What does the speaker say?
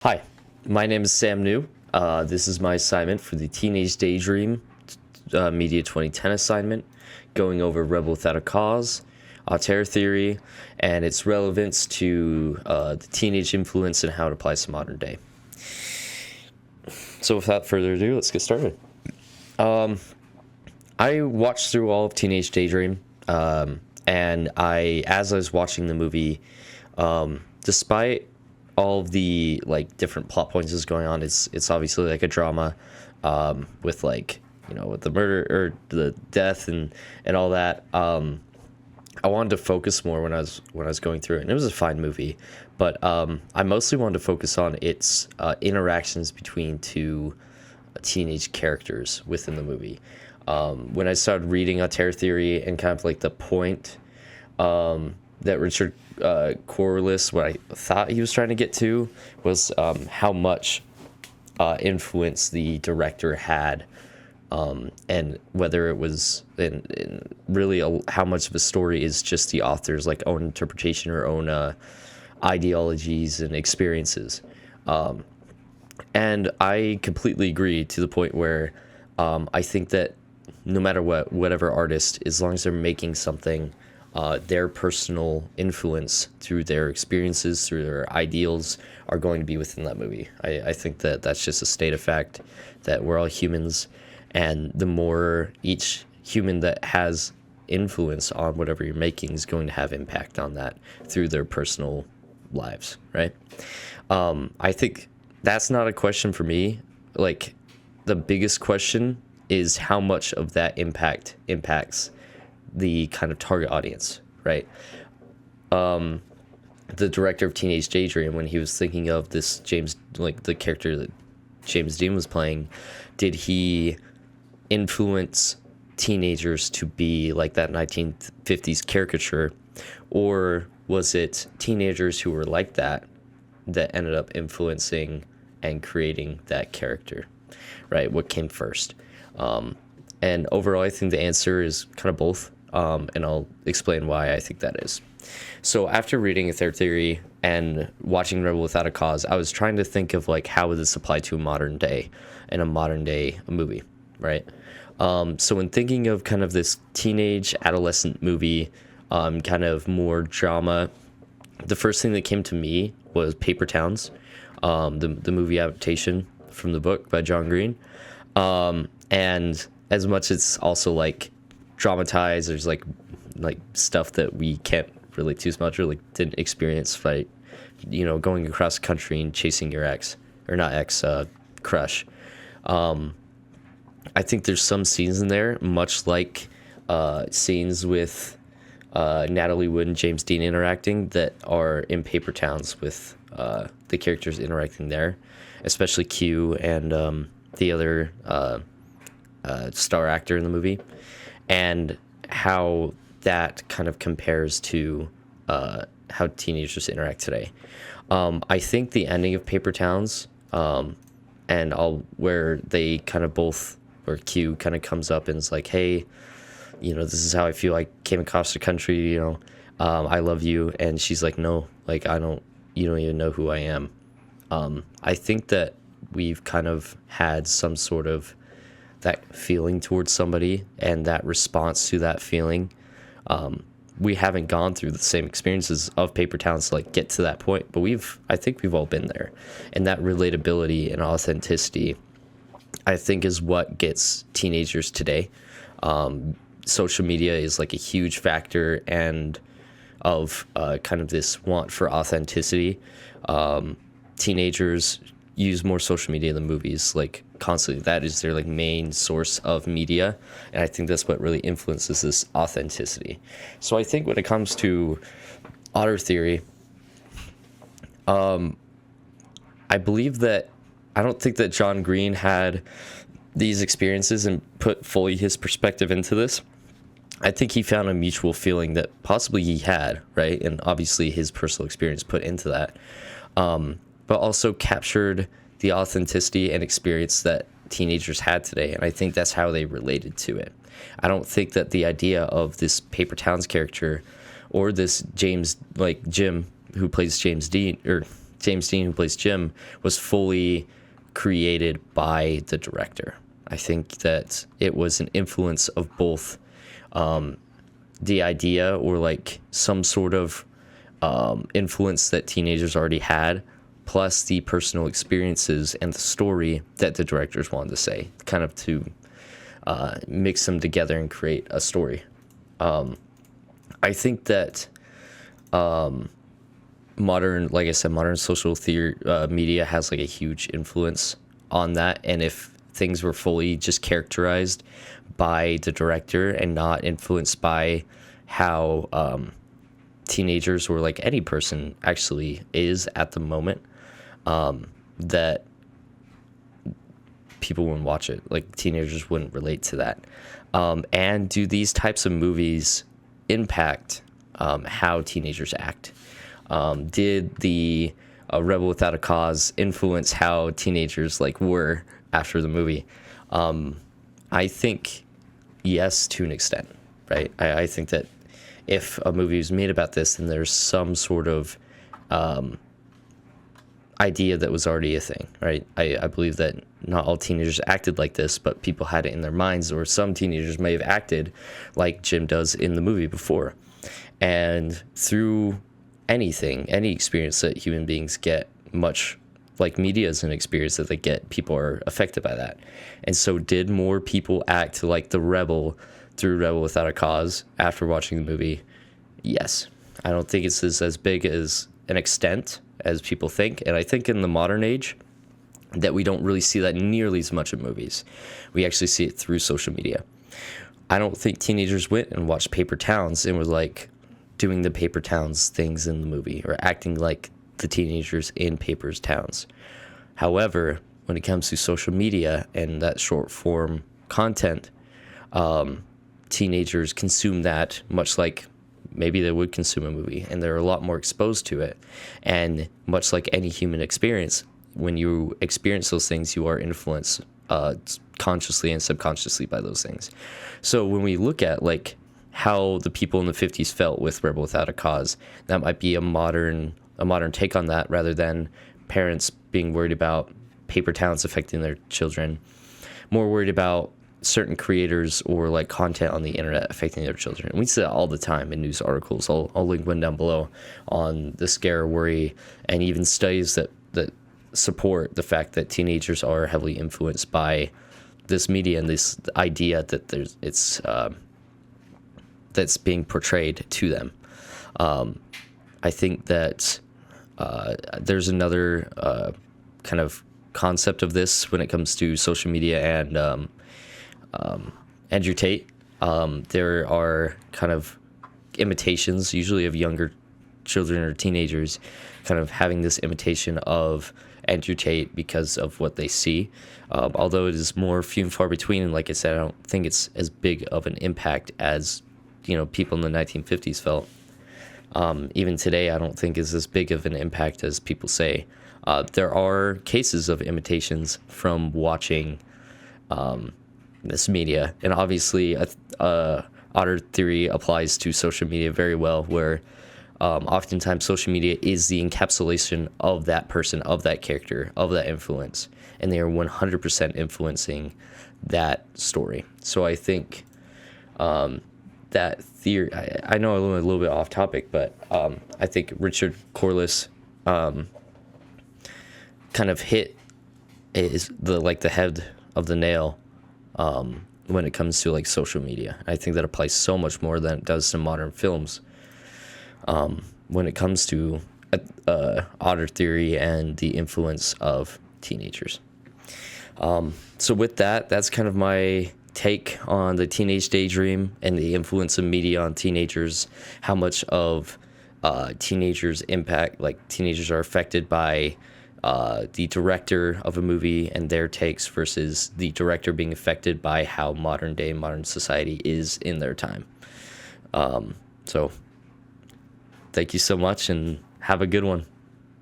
Hi, my name is Sam New. This is my assignment for the Teenage Daydream Media 2010 assignment, going over Rebel Without a Cause, terror theory, and its relevance to the teenage influence and how it applies to modern day. So without further ado, let's get started. I watched through all of Teenage Daydream, and as I was watching the movie, despite all of the different plot points is going on, it's obviously like a drama, with with the murder or the death and all that. I wanted to focus more when I was going through it, and it was a fine movie, but I mostly wanted to focus on its interactions between two teenage characters within the movie. When I started reading on terror theory and kind of like the point that Richard Corliss, what I thought he was trying to get to was how much influence the director had, and whether it was in really how much of a story is just the author's own interpretation or own ideologies and experiences. And I completely agree to the point where I think that no matter whatever artist, as long as they're making something, their personal influence through their experiences, through their ideals, are going to be within that movie. I think that that's just a state of fact, that we're all humans, and the more each human that has influence on whatever you're making is going to have impact on that through their personal lives, right? I think that's not a question for me. The biggest question is how much of that impacts the kind of target audience, right? The director of Teenage Daydream, when he was thinking of this James, the character that James Dean was playing, did he influence teenagers to be like that 1950s caricature, or was it teenagers who were like that ended up influencing and creating that character, right? What came first? And overall, I think the answer is kind of both. And I'll explain why I think that is. So after reading A Third Theory and watching Rebel Without a Cause, I was trying to think of how would this apply to a modern day movie, right? So when thinking of kind of this teenage adolescent movie, kind of more drama, the first thing that came to me was Paper Towns, the movie adaptation from the book by John Green. And as much as it's also dramatized, there's like stuff that we can't relate to as much, or didn't experience, going across the country and chasing your ex, or not ex, crush. I think there's some scenes in there, much like scenes with Natalie Wood and James Dean interacting, that are in Paper Towns with the characters interacting there, especially Q and the other star actor in the movie, and how that kind of compares to how teenagers interact today. I think the ending of Paper Towns, where they kind of both, where Q kind of comes up and is like, hey, this is how I feel. I came across the country, I love you. And she's like, no, you don't even know who I am. I think that we've kind of had some sort of that feeling towards somebody, and that response to that feeling. We haven't gone through the same experiences of Paper Towns to get to that point, but I think we've all been there. And that relatability and authenticity, I think, is what gets teenagers today. Social media is a huge factor, and of kind of this want for authenticity. Teenagers use more social media than movies, constantly. That is their main source of media, and I think that's what really influences this authenticity. So I think when it comes to otter theory, I believe that I don't think that John Green had these experiences and put fully his perspective into this. I think he found a mutual feeling that possibly he had, right? And obviously his personal experience put into that, but also captured the authenticity and experience that teenagers had today. And I think that's how they related to it. I don't think that the idea of this Paper Towns character, or this Jim, who plays James Dean, or James Dean, who plays Jim, was fully created by the director. I think that it was an influence of both the idea or like some sort of influence that teenagers already had, plus the personal experiences and the story that the directors wanted to say, kind of to mix them together and create a story. I think that modern social media has like a huge influence on that. And if things were fully just characterized by the director and not influenced by how teenagers or like any person actually is at the moment, that people wouldn't watch it. Like teenagers wouldn't relate to that. And do these types of movies impact how teenagers act? Did the Rebel Without a Cause influence how teenagers like were after the movie? I think yes, to an extent, right? I think that if a movie was made about this, then there's some sort of idea that was already a thing, right? I believe that not all teenagers acted like this, but people had it in their minds, or some teenagers may have acted like Jim does in the movie before. And through any experience that human beings get, much like media is an experience that they get, people are affected by that. And so did more people act like the rebel through Rebel Without a Cause after watching the movie? Yes. I don't think it's as big as an extent as people think. And I think in the modern age that we don't really see that nearly as much in movies. We actually see it through social media. I don't think teenagers went and watched Paper Towns and were like doing the Paper Towns things in the movie or acting like the teenagers in Paper Towns. However, when it comes to social media and that short form content, teenagers consume that much like maybe they would consume a movie, and they're a lot more exposed to it. And much like any human experience, when you experience those things, you are influenced consciously and subconsciously by those things. So when we look at like how the people in the 50s felt with Rebel Without a Cause, that might be a modern take on that, rather than parents being worried about paper towns affecting their children, more worried about certain creators or like content on the internet affecting their children. And we see that all the time in news articles. I'll link one down below on the scare, worry, and even studies that support the fact that teenagers are heavily influenced by this media and this idea that that's being portrayed to them. I think that there's another kind of concept of this when it comes to social media and Andrew Tate. There are kind of imitations, usually of younger children or teenagers, kind of having this imitation of Andrew Tate because of what they see. Although it is more few and far between, and like I said, I don't think it's as big of an impact as people in the 1950s felt. Even today, I don't think is as big of an impact as people say. There are cases of imitations from watching this media, and obviously Otter theory applies to social media very well, where oftentimes social media is the encapsulation of that person, of that character, of that influence, and they are 100% influencing that story. So I think that theory, I know I'm a little bit off topic, but I think Richard Corliss kind of hit is the head of the nail when it comes to like social media. I think that applies so much more than it does to modern films when it comes to Otter theory and the influence of teenagers. So with that, that's kind of my take on the teenage daydream and the influence of media on teenagers, how much of teenagers impact, like teenagers are affected by the director of a movie and their takes versus the director being affected by how modern society is in their time. So thank you so much and have a good one.